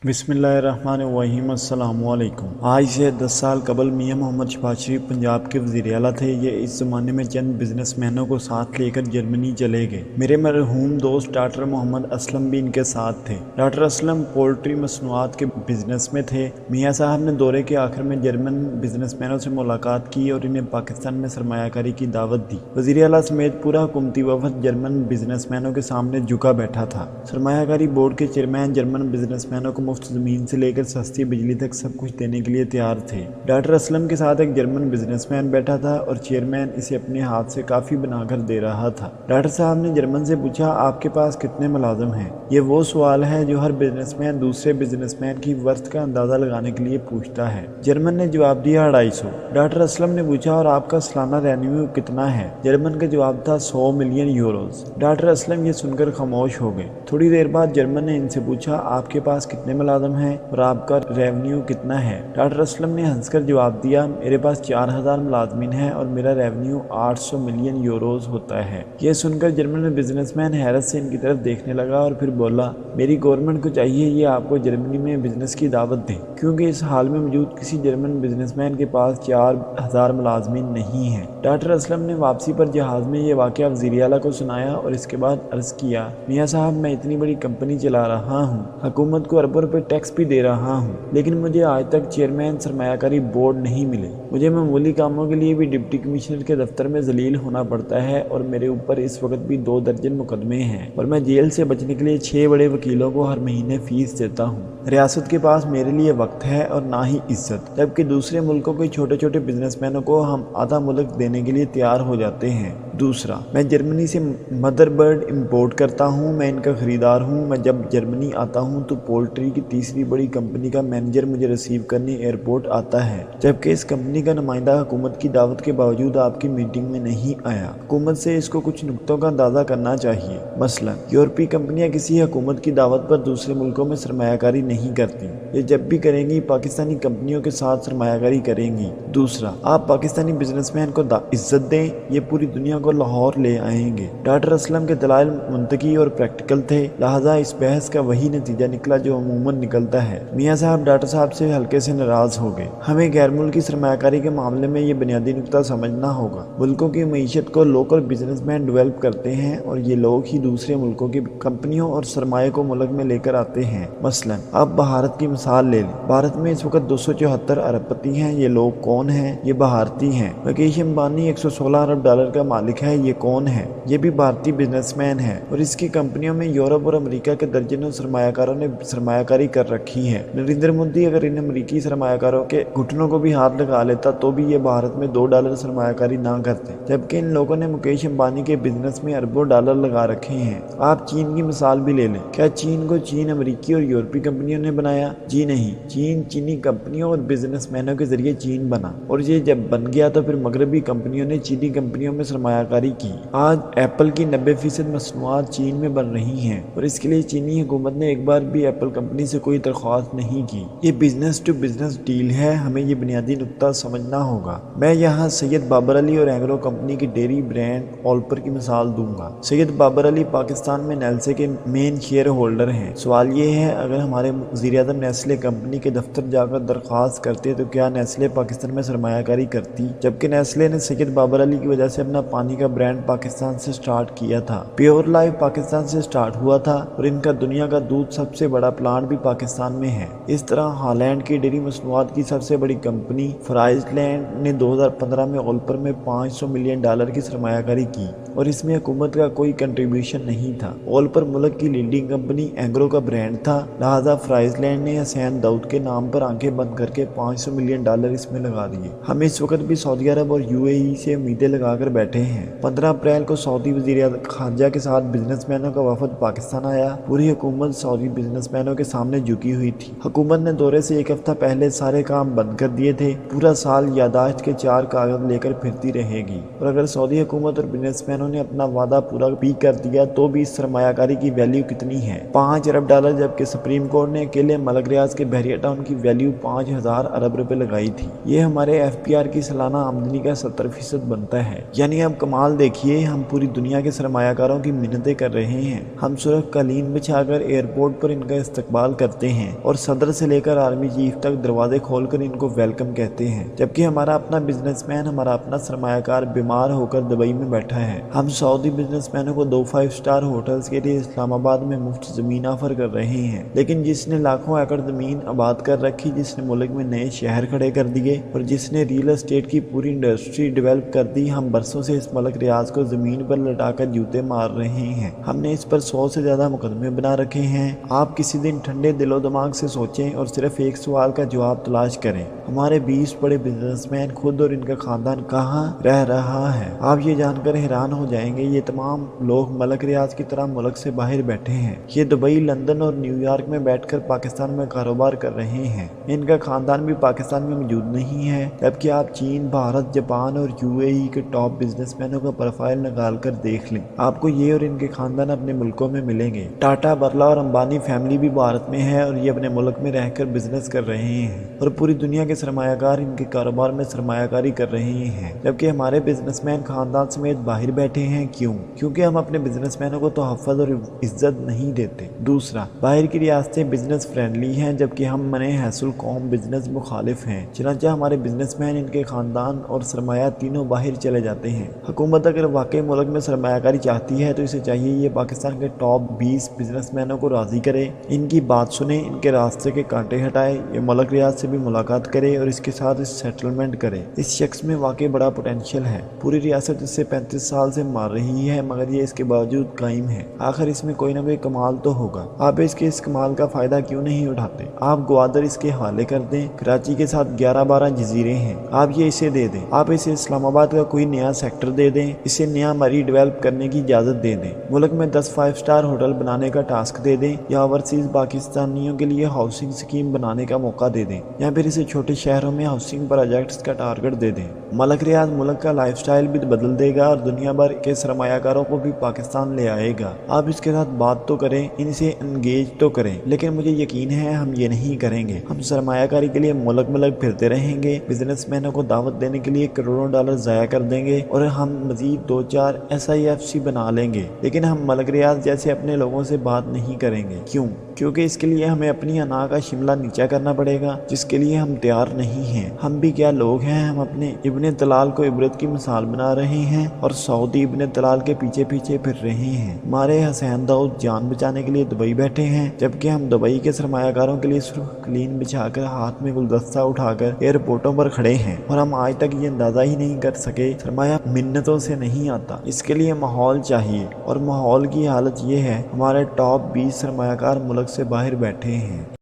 बिस्मिल्लाहिर्रहमानिर्रहीम। अस्सलाम वालेकुम। आज से 10 साल कबल मियां मोहम्मद शहबाज शरीफ पंजाब के वज़ीर आला थे। ये इस ज़माने में चंद बिजनेसमैनों को साथ लेकर जर्मनी चले गए। मेरे मरहूम दोस्त डॉक्टर मोहम्मद असलम भी इनके साथ थे। डॉक्टर असलम पोल्ट्री मसनूआत के बिजनेस में थे। मियां साहब ने दौरे के आखिर में जर्मन बिजनेसमैनों से मुलाकात की और इन्हें पाकिस्तान में सरमायाकारी की दावत दी। वज़ीर आला समेत पूरा हुकूमती वफद जर्मन बिजनेसमैनों के सामने झुका बैठा था। सरमायाकारी बोर्ड के चेयरमैन जर्मन बिजनेसमैनों को मुफ्त ज़मीन से लेकर सस्ती बिजली तक सब कुछ देने के लिए तैयार थे। डॉक्टर असलम के साथ एक जर्मन बिजनेसमैन बैठा था और चेयरमैन इसे अपने हाथ से काफ़ी बनाकर दे रहा था। डॉक्टर साहब ने जर्मन से पूछा, आपके पास कितने मुलाजिम हैं? ये वो सवाल है जो हर बिजनेसमैन दूसरे बिजनेसमैन की वर्थ का अंदाज़ा लगाने के लिए पूछता है। जर्मन ने जवाब दिया 250। डॉक्टर असलम ने पूछा, और आपका सालाना रेवेन्यू कितना है? जर्मन का जवाब था 100 मिलियन यूरोज। डॉक्टर असलम ये सुनकर खामोश हो गए। थोड़ी देर बाद जर्मन ने इनसे पूछा, आपके पास कितने मुलाजिम हैं और आपका रेवेन्यू कितना है? डॉक्टर असलम ने हंसकर जवाब दिया, मेरे पास 4000 मुलाजमीन हैं और मेरा रेवेन्यू 800 मिलियन यूरोज होता है। यह सुनकर जर्मन बिजनेसमैन हैरत से इनकी तरफ देखने लगा और फिर बोला, मेरी गवर्नमेंट को चाहिए ये आपको जर्मनी में बिजनेस की दावत दे, क्योंकि इस हाल में मौजूद किसी जर्मन बिजनेसमैन के पास 4000 मुलाजमीन नहीं है। डॉक्टर असलम ने वापसी पर जहाज में ये वाक़या वज़ीर आला को सुनाया और इसके बाद अर्ज़ किया, मियाँ साहब, मैं इतनी बड़ी कंपनी चला रहा हूँ, हुकूमत को अरबों रुपए टैक्स भी दे रहा हूँ, लेकिन मुझे आज तक चेयरमैन सरमायाकारी बोर्ड नहीं मिले। मुझे मामूली कामों के लिए भी डिप्टी कमिश्नर के दफ्तर में जलील होना पड़ता है और मेरे ऊपर इस वक्त भी 2 दर्जन मुकदमे हैं और मैं जेल से बचने के लिए 6 बड़े वकीलों को हर महीने फीस देता हूँ। रियासत के पास मेरे लिए वक्त है और ना ही इज्जत, जबकि दूसरे मुल्कों के छोटे छोटे बिजनेसमैनों को हम आधा मुल्क देने के लिए तैयार हो जाते हैं। दूसरा, मैं जर्मनी से मदरबर्ड इंपोर्ट करता हूँ, मैं इनका खरीदार हूँ। मैं जब जर्मनी आता हूँ तो पोल्ट्री की तीसरी बड़ी कंपनी का मैनेजर मुझे रिसीव करने एयरपोर्ट आता है, जबकि इस कंपनी का नुमाइंदा हुकूमत की दावत के बावजूद आपकी मीटिंग में नहीं आया। हुकूमत से इसको कुछ नुक्तों का अंदाजा करना चाहिए। मसलन, यूरोपीय कंपनियां किसी हुकूमत की दावत पर दूसरे मुल्कों में सरमायाकारी नहीं करती। ये जब भी करेंगी पाकिस्तानी कंपनियों के साथ सरमायाकारी करेंगी। दूसरा, आप पाकिस्तानी बिजनेसमैन को इज्जत दें, ये पूरी दुनिया को लाहौर ले आएंगे। डॉक्टर असलम के दलाइल मुंतकी और प्रैक्टिकल थे, लिहाजा इस बहस का वही नतीजा निकला जो अमूमन निकलता है। मियाँ साहब डॉक्टर साहब से हल्के से नाराज हो गए। हमें गैर मुल्की सरमायाकारी के मामले में ये बुनियादी नुकता समझना होगा। मुल्कों की मईशत को लोकल बिजनेसमैन डेवलप करते हैं और ये लोग ही दूसरे मुल्कों की कंपनियों और सरमाए को मुल्क में लेकर आते हैं। मसलन, अब भारत की मिसाल ले लें। भारत में इस वक्त 274 अरबपति हैं। ये लोग कौन हैं? ये भारतीय हैं। मुकेश अंबानी 116 अरब डॉलर का मालिक है। ये कौन है? ये भी भारतीय बिजनेसमैन है और इसकी कंपनियों में यूरोप और अमेरिका के दर्जनों सरमायाकारों ने सरमायाकारी कर रखी है। नरेंद्र मोदी अगर इन अमेरिकी सरमायाकारों के घुटनों को भी हाथ लगा लेता तो भी ये भारत में $2 सरमायाकारी ना करते, जबकि इन लोगों ने मुकेश अंबानी के बिजनेस में अरबों डॉलर लगा रखे हैं। आप चीन की मिसाल भी ले लें। क्या चीन को चीन अमेरिकी और यूरोपीय कंपनियों ने बनाया? जी नहीं, चीन चीनी कंपनियों और बिजनेसमैनों के जरिए चीन बना और ये जब बन गया तो फिर मगरबी कंपनियों ने चीनी कंपनियों में सरमायाकारी की। आज एप्पल की 90% मसनूआत चीन में बन रही हैं और इसके लिए चीनी हुकूमत ने एक बार भी एप्पल कंपनी से कोई दरख्वास्त नहीं की। ये बिजनेस टू बिजनेस डील है, हमें ये बुनियादी नुकता समझना होगा। मैं यहाँ सैयद बाबर अली और एग्रो कंपनी की डेयरी ब्रांड ऑल्पर की मिसाल दूंगा। सैयद बाबर अली पाकिस्तान में नेस्ले के मेन शेयर होल्डर हैं। सवाल ये है, अगर हमारे वज़ीर-ए-आज़म नेस्ले कंपनी के दफ्तर जाकर दरख्वास्त करते तो क्या नेस्ले पाकिस्तान में सरमायाकारी करती? जबकि नेस्ले ने सैयद बाबर अली की वजह से अपना पानी का ब्रांड पाकिस्तान से स्टार्ट किया था। प्योर लाइफ पाकिस्तान से स्टार्ट हुआ था और इनका दुनिया का दूध सबसे बड़ा प्लांट भी पाकिस्तान में है। इस तरह हॉलैंड की डेयरी मसनूआत की सबसे बड़ी कंपनी फ्राइजलैंड ने 2015 में ऑल्पर में $500 मिलियन की सरमायाकारी की और इसमें हुकूमत का कोई कंट्रीब्यूशन नहीं था। ऑल्पर मुल्क की लीडिंग कंपनी एग्रो का ब्रांड था, लिहाजा फ्राइजलैंड ने हसैन दाऊद के नाम पर आंखें बंद करके $500 मिलियन इसमें लगा दिए। हम इस वक्त भी सऊदी अरब और यूएई से उम्मीदें लगाकर बैठे हैं। 15 अप्रैल को सऊदी वज़ीर खारजा के साथ बिजनेसमैनों का वफद पाकिस्तान आया। पूरी हुकूमत सऊदी बिजनेसमैनों के सामने झुकी हुई थी। हुकूमत ने दौरे से एक हफ्ता पहले सारे काम बंद कर दिए थे। पूरा साल यादाश्त के 4 कागज लेकर फिरती रहेगी और अगर सऊदी हुकूमत और बिजनेसमैनों ने अपना वादा पूरा भी कर दिया तो भी इस सरमायाकारी की वैल्यू कितनी है? $5 अरब, जबकि सुप्रीम कोर्ट ने نے अकेले मलक रियाज के बहरिया टाउन की वैल्यू 5000 अरब रुपए लगाई थी। ये हमारे FPR की सालाना आमदनी का 70% बनता है। यानी अब कमाल देखिए, हम पूरी दुनिया के सरमायाकारों की मिन्नतें कर रहे हैं। हम सुरख कालीन बिछाकर एयरपोर्ट पर इनका इस्तकबाल करते हैं और सदर से लेकर आर्मी चीफ तक दरवाजे खोलकर इनको वेलकम कहते हैं, जबकि हमारा अपना बिजनेसमैन, हमारा अपना सरमायाकार बीमार होकर दुबई में बैठा है। हम सऊदी बिजनेसमैनों को 2 5 स्टार होटल्स के लिए इस्लामाबाद में मुफ्त जमीन ऑफर कर रहे हैं, लेकिन जिसने लाखों एकड़ जमीन आबाद कर रखी, जिसने मुल्क में नए शहर खड़े कर दिए और जिसने रियल एस्टेट की पूरी इंडस्ट्री डेवलप कर दी, हम बरसों से इस मलक रियाज को जमीन पर लटाकर जूते मार रहे हैं। हमने इस पर 100 से ज्यादा मुकदमे बना रखे हैं। आप किसी दिन ठंडे दिलो दिमाग से सोचें और सिर्फ एक सवाल का जवाब तलाश करें, हमारे 20 बड़े बिजनेसमैन खुद और इनका खानदान कहाँ रह रहा है। आप ये जानकर हैरान हो जाएंगे, ये तमाम लोग मलक रियाज की तरह मुल्क से बाहर बैठे हैं। ये दुबई, लंदन और न्यूयॉर्क में बैठकर पाकिस्तान में कारोबार कर रहे हैं। इनका खानदान भी पाकिस्तान में मौजूद नहीं है, जबकि आप चीन, भारत, जापान और UAE के टॉप बिजनेसमैनों का प्रोफाइल निकाल कर देख लें, आपको ये और इनके खानदान अपने मुल्कों में मिलेंगे। टाटा, बिरला और अंबानी फैमिली भी भारत में है और ये अपने मुल्क में रहकर बिजनेस कर रहे हैं और पूरी दुनिया के सरमायाकार इनके कारोबार में सरमायाकारी कर रहे हैं, जबकि हमारे बिजनेसमैन खानदान समेत बाहर बैठे हैं। क्यों? क्योंकि हम अपने बिजनेसमैनों को तोहफ़्फ़त और इज्जत नहीं देते। दूसरा, बाहर की रियासतें बिजनेस फ्रेंडली हैं, जबकि हम मने हैसुल कौम बिजनेस मुखालिफ हैं। चनांचा हमारे बिजनेसमैन, इनके खानदान और सरमाया तीनों बाहर चले जाते हैं। हुकूमत अगर वाकई मुल्क में सरमायाकारी चाहती है तो इसे चाहिए ये पाकिस्तान के टॉप 20 बिजनेसमैनों को राज़ी करे, इनकी बात सुने, इनके रास्ते के कांटे हटाए, ये मलक रियाज से भी मुलाकात करे और इसके साथ इस सेटलमेंट करे। इस शख्स में वाकई बड़ा पोटेंशियल है। पूरी रियासत इससे 35 साल से मार रही है, मगर ये इसके बावजूद कायम है। आखिर इसमें कोई ना कोई कमाल तो होगा। आप इसके इस कमाल का फ़ायदा क्यों नहीं उठाते? आप ग्वादर इसके हवाले कर दें। कराची के साथ 11-12 जजीरे हैं, आप ये इसे दे दें। आप इसे इस्लामाबाद का कोई नया सेक्टर दे दें, इसे नया मरी डेवलप करने की इजाज़त दे दें। मुल्क में 10 5 स्टार होटल बनाने का टास्क दे दें, या ओवरसीज़ पाकिस्तानियों के लिए हाउसिंग स्कीम बनाने का मौका दे दें, या फिर इसे छोटे शहरों में हाउसिंग प्रोजेक्ट्स का टारगेट दे दें। मलक रियाज मुल्क का लाइफस्टाइल भी बदल देगा और दुनिया भर के सरमायाकारों को भी पाकिस्तान ले आएगा। आप इसके साथ बात तो करें, इनसे एंगेज तो करें, लेकिन मुझे यकीन है हम ये नहीं करेंगे। हम सरमायाकारी के लिए मुल्क मुल्क फिरते रहेंगे, बिजनेसमैनों को दावत देने के लिए करोड़ों डॉलर ज़ाया कर देंगे और हम मजीद 2-4 SIFC बना लेंगे, लेकिन हम मलक रियाज जैसे अपने लोगों से बात नहीं करेंगे। क्यों? क्योंकि इसके लिए हमें अपनी अना का शिमला नीचा करना पड़ेगा, जिसके लिए हम तैयार नहीं हैं। हम भी क्या लोग हैं, हम अपने इब्ने तलाल को इबरत की मिसाल बना रहे हैं और सऊदी इब्ने तलाल के पीछे पीछे फिर रहे हैं। हमारे हसैन दाऊद जान बचाने के लिए दुबई बैठे हैं, जबकि हम दुबई के सरमायाकारों के लिए सिर्फ क्लीन बिछाकर हाथ में गुलदस्ता उठाकर एयरपोर्टों पर खड़े हैं और हम आज तक ये अंदाज़ा ही नहीं कर सके सरमाया मिन्नतों से नहीं आता। इसके लिए माहौल चाहिए और माहौल की हालत ये है, हमारे टॉप 20 सरमायाकार मुल्क से बाहर बैठे हैं।